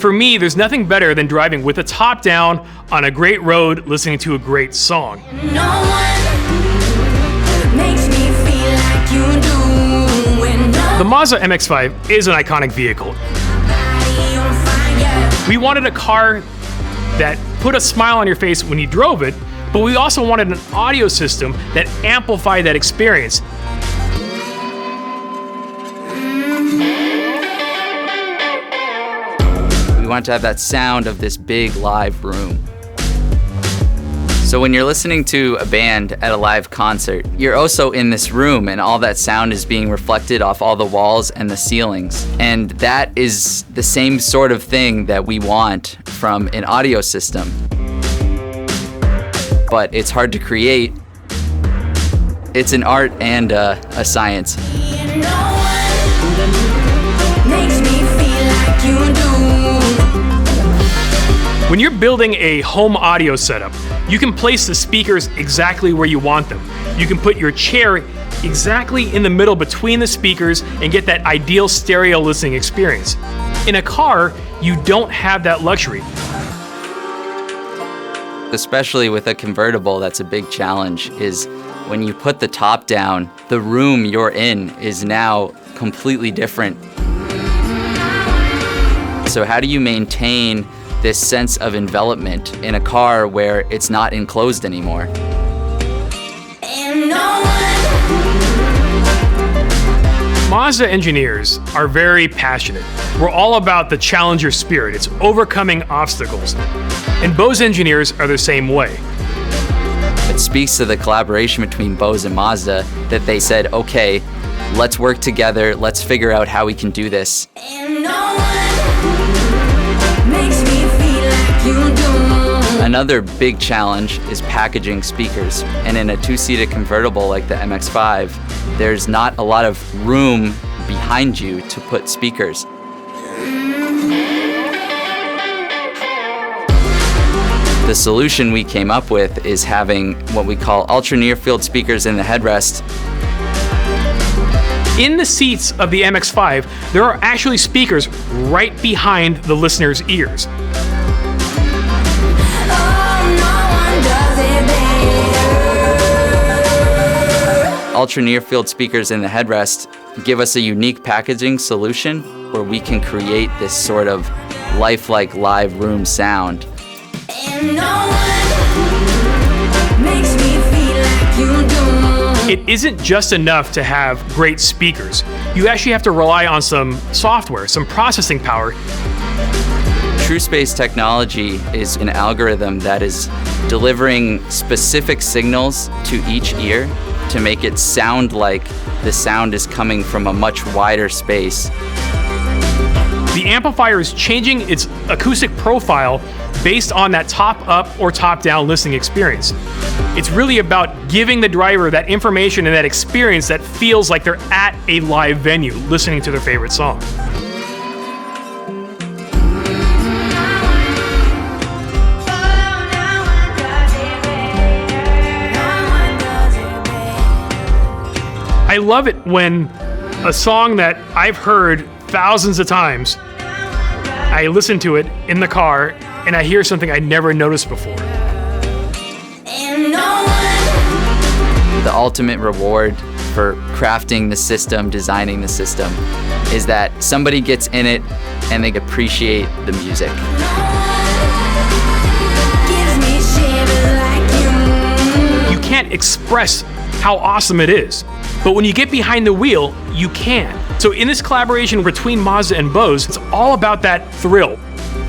For me, there's nothing better than driving with the top down on a great road, listening to a great song. No one makes me feel like you do when The Mazda MX-5 is an iconic vehicle. nobody on fire. We wanted a car that put a smile on your face when you drove it, but we also wanted an audio system that amplified that experience. We want to have that sound of this big live room. So when you're listening to a band at a live concert, you're also in this room and all that sound is being reflected off all the walls and the ceilings. And that is the same sort of thing that we want from an audio system. But it's hard to create. It's an art and a science. No one makes me feel like you do. When you're building a home audio setup, you can place the speakers exactly where you want them. You can put your chair exactly in the middle between the speakers and get that ideal stereo listening experience. In a car, you don't have that luxury. Especially with a convertible, that's a big challenge, is when you put the top down, the room you're in is now completely different. So how do you maintain this sense of envelopment in a car where it's not enclosed anymore? And no one Mazda engineers are very passionate. We're all about the challenger spirit. It's overcoming obstacles. And Bose engineers are the same way. It speaks to the collaboration between Bose and Mazda that they said, okay, let's work together, let's figure out how we can do this. and no one makes me feel like you do. Another big challenge is packaging speakers. And in a two-seated convertible like the MX-5, there's not a lot of room behind you to put speakers. The solution we came up with is having what we call ultra near field speakers in the headrest. In the seats of the MX-5, there are actually speakers right behind the listener's ears. Oh, no one does it better. Ultra near field speakers in the headrest give us a unique packaging solution where we can create this sort of lifelike live room sound. And no one makes me feel like you do. It isn't just enough to have great speakers. You actually have to rely on some software, some processing power. TrueSpace technology is an algorithm that is delivering specific signals to each ear to make it sound like the sound is coming from a much wider space. The amplifier is changing its acoustic profile based on that top-up or top-down listening experience. It's really about giving the driver that information and that experience that feels like they're at a live venue listening to their favorite song. I love it when a song that I've heard thousands of times, I listen to it in the car and I hear something I never noticed before. And no one The ultimate reward for crafting the system, designing the system, is that somebody gets in it and they appreciate the music. gives me shivers like you. You can't express how awesome it is, but when you get behind the wheel, you can. So in this collaboration between Mazda and Bose, it's all about that thrill.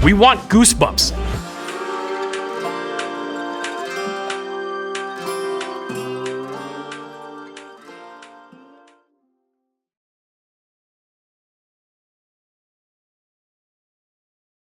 We want goosebumps.